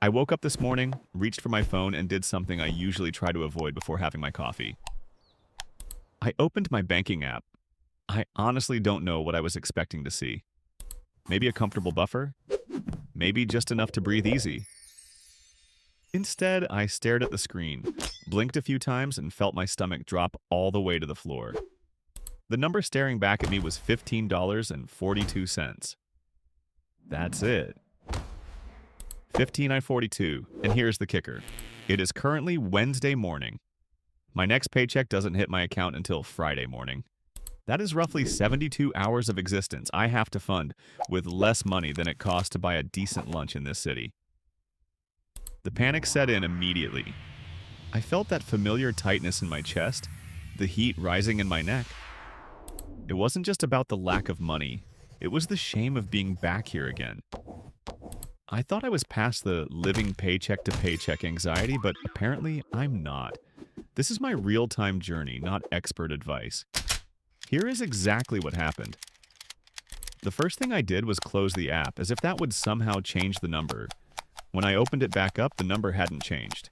I woke up this morning, reached for my phone, and did something I usually try to avoid before having my coffee. I opened my banking app. I honestly don't know what I was expecting to see. Maybe a comfortable buffer? Maybe just enough to breathe easy. Instead, I stared at the screen, blinked a few times, and felt my stomach drop all the way to the floor. The number staring back at me was $15.42. That's it. 15,942, and here's the kicker. It is currently Wednesday morning. My next paycheck doesn't hit my account until Friday morning. That is roughly 72 hours of existence I have to fund with less money than it costs to buy a decent lunch in this city. The panic set in immediately. I felt that familiar tightness in my chest, the heat rising in my neck. It wasn't just about the lack of money. It was the shame of being back here again. I thought I was past the living paycheck to paycheck anxiety, but apparently I'm not. This is my real-time journey, not expert advice. Here is exactly what happened. The first thing I did was close the app, as if that would somehow change the number. When I opened it back up, the number hadn't changed.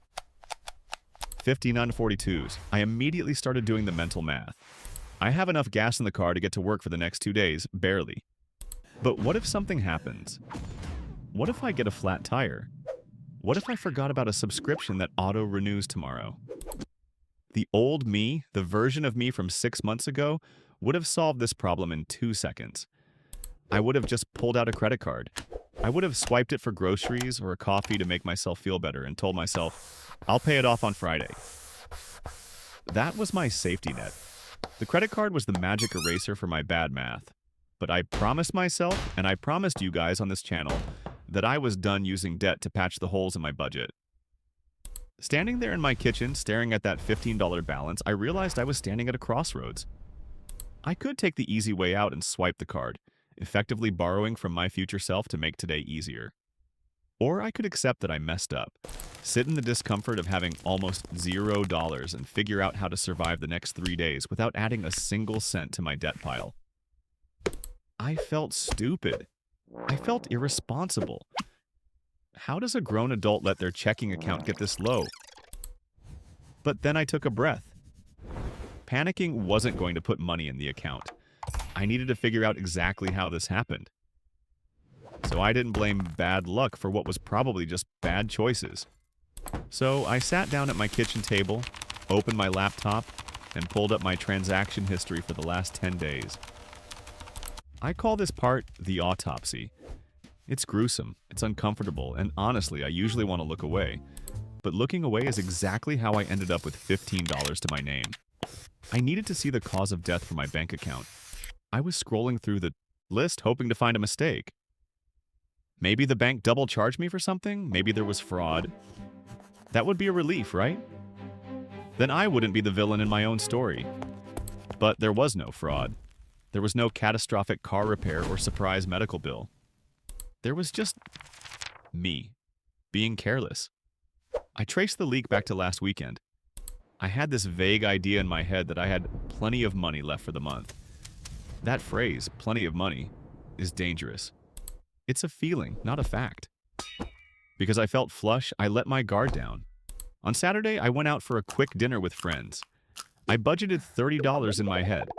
5942s. I immediately started doing the mental math. I have enough gas in the car to get to work for the next 2 days, barely. But what if something happens? What if I get a flat tire? What if I forgot about a subscription that auto-renews tomorrow? The old me, the version of me from 6 months ago, would have solved this problem in 2 seconds. I would have just pulled out a credit card. I would have swiped it for groceries or a coffee to make myself feel better and told myself, I'll pay it off on Friday. That was my safety net. The credit card was the magic eraser for my bad math. But I promised myself, and I promised you guys on this channel, that I was done using debt to patch the holes in my budget. Standing there in my kitchen, staring at that $15 balance, I realized I was standing at a crossroads. I could take the easy way out and swipe the card, effectively borrowing from my future self to make today easier. Or I could accept that I messed up, sit in the discomfort of having almost $0 and figure out how to survive the next 3 days without adding a single cent to my debt pile. I felt stupid. I felt irresponsible. How does a grown adult let their checking account get this low? But then I took a breath. Panicking wasn't going to put money in the account. I needed to figure out exactly how this happened. So I didn't blame bad luck for what was probably just bad choices. So I sat down at my kitchen table, opened my laptop, and pulled up my transaction history for the last 10 days. I call this part the autopsy. It's gruesome, it's uncomfortable, and honestly, I usually want to look away. But looking away is exactly how I ended up with $15 to my name. I needed to see the cause of death for my bank account. I was scrolling through the list hoping to find a mistake. Maybe the bank double charged me for something? Maybe there was fraud. That would be a relief, right? Then I wouldn't be the villain in my own story. But there was no fraud. There was no catastrophic car repair or surprise medical bill. There was just me, being careless. I traced the leak back to last weekend. I had this vague idea in my head that I had plenty of money left for the month. That phrase, plenty of money, is dangerous. It's a feeling, not a fact. Because I felt flush, I let my guard down. On Saturday, I went out for a quick dinner with friends. I budgeted $30 in my head,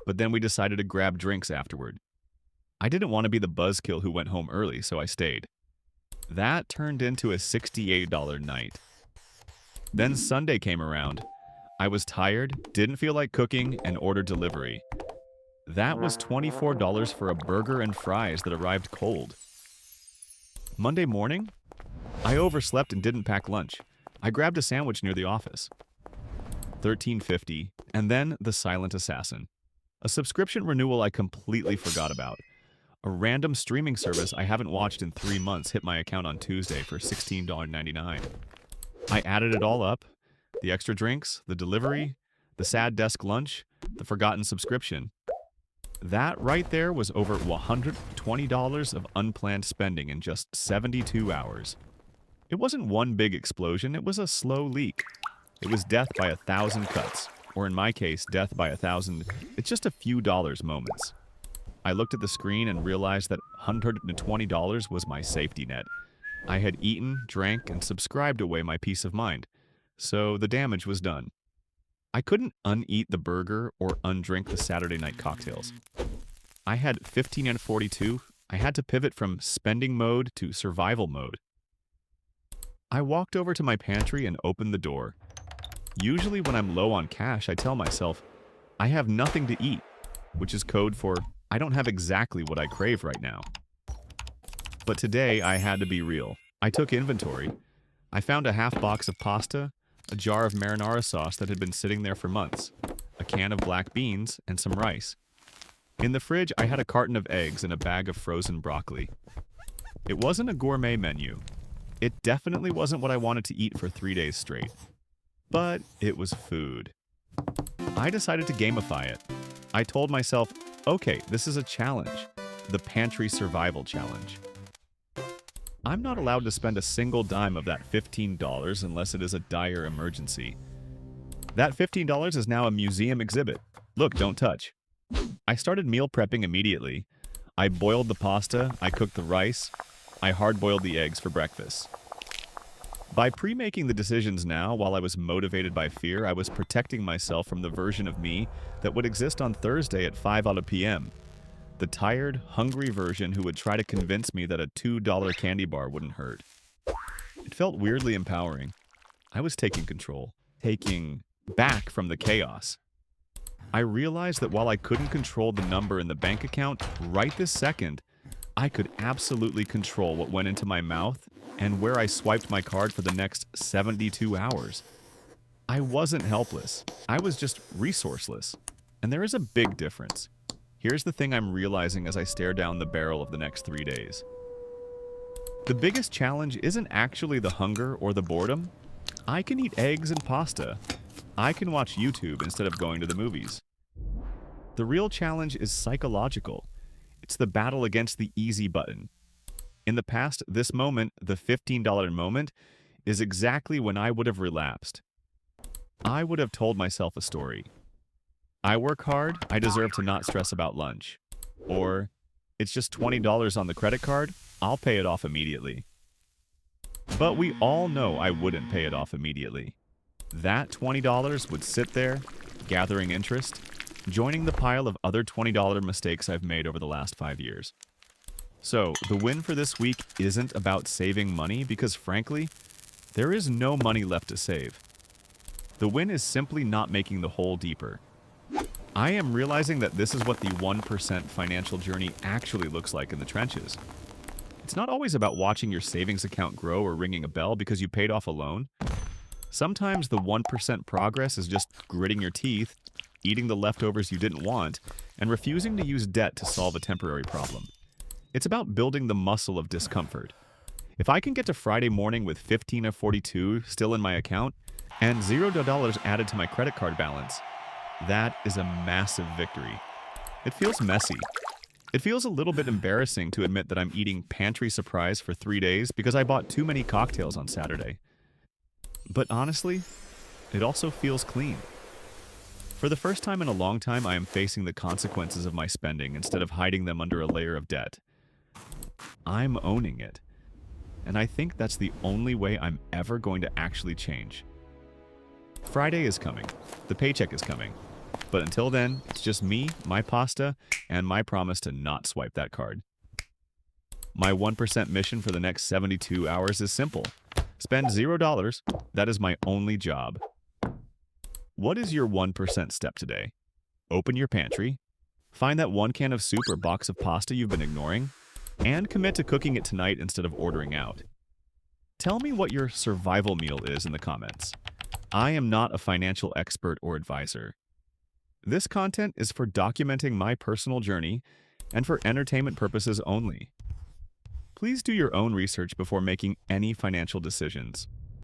but then we decided to grab drinks afterward. I didn't want to be the buzzkill who went home early, so I stayed. That turned into a $68 night. Then Sunday came around. I was tired, didn't feel like cooking, and ordered delivery. That was $24 for a burger and fries that arrived cold. Monday morning, I overslept and didn't pack lunch. I grabbed a sandwich near the office. $13.50, and then the silent assassin. A subscription renewal I completely forgot about. A random streaming service I haven't watched in 3 months hit my account on Tuesday for $16.99. I added it all up. The extra drinks, the delivery, the sad desk lunch, the forgotten subscription. That right there was over $120 of unplanned spending in just 72 hours. It wasn't one big explosion, it was a slow leak. It was death by 1,000 cuts, or in my case, death by 1,000, it's just a few dollars moments. I looked at the screen and realized that $120 was my safety net. I had eaten, drank, and subscribed away my peace of mind, so the damage was done. I couldn't uneat the burger or undrink the Saturday night cocktails. I had 15 and 42. I had to pivot from spending mode to survival mode. I walked over to my pantry and opened the door. Usually when I'm low on cash, I tell myself, I have nothing to eat, which is code for I don't have exactly what I crave right now. But today I had to be real. I took inventory. I found a half box of pasta, a jar of marinara sauce that had been sitting there for months, a can of black beans, and some rice. In the fridge, I had a carton of eggs and a bag of frozen broccoli. It wasn't a gourmet menu. It definitely wasn't what I wanted to eat for 3 days straight. But it was food. I decided to gamify it. I told myself, okay, this is a challenge. The pantry survival challenge. I'm not allowed to spend a single dime of that $15 unless it is a dire emergency. That $15 is now a museum exhibit. Look, don't touch. I started meal prepping immediately. I boiled the pasta, I cooked the rice, I hard-boiled the eggs for breakfast. By pre-making the decisions now, while I was motivated by fear, I was protecting myself from the version of me that would exist on Thursday at 5 p.m. The tired, hungry version who would try to convince me that a $2 candy bar wouldn't hurt. It felt weirdly empowering. I was taking control, taking back from the chaos. I realized that while I couldn't control the number in the bank account right this second, I could absolutely control what went into my mouth and where I swiped my card for the next 72 hours. I wasn't helpless. I was just resourceless. And there is a big difference. Here's the thing I'm realizing as I stare down the barrel of the next 3 days. The biggest challenge isn't actually the hunger or the boredom. I can eat eggs and pasta. I can watch YouTube instead of going to the movies. The real challenge is psychological. It's the battle against the easy button. In the past, this moment, the $15 moment, is exactly when I would have relapsed. I would have told myself a story. I work hard, I deserve to not stress about lunch. Or, it's just $20 on the credit card, I'll pay it off immediately. But we all know I wouldn't pay it off immediately. That $20 would sit there, gathering interest, joining the pile of other $20 mistakes I've made over the last 5 years. So, the win for this week isn't about saving money because, frankly, there is no money left to save. The win is simply not making the hole deeper. I am realizing that this is what the 1% financial journey actually looks like in the trenches. It's not always about watching your savings account grow or ringing a bell because you paid off a loan. Sometimes the 1% progress is just gritting your teeth, eating the leftovers you didn't want, and refusing to use debt to solve a temporary problem. It's about building the muscle of discomfort. If I can get to Friday morning with 15 of 42 still in my account and $0 added to my credit card balance, that is a massive victory. It feels messy. It feels a little bit embarrassing to admit that I'm eating pantry surprise for 3 days because I bought too many cocktails on Saturday. But honestly, it also feels clean. For the first time in a long time, I am facing the consequences of my spending instead of hiding them under a layer of debt. I'm owning it. And I think that's the only way I'm ever going to actually change. Friday is coming. The paycheck is coming. But until then, it's just me, my pasta, and my promise to not swipe that card. My 1% mission for the next 72 hours is simple. Spend $0. That is my only job. What is your 1% step today? Open your pantry, find that 1 can of soup or box of pasta you've been ignoring, and commit to cooking it tonight instead of ordering out. Tell me what your survival meal is in the comments. I am not a financial expert or advisor. This content is for documenting my personal journey and for entertainment purposes only. Please do your own research before making any financial decisions.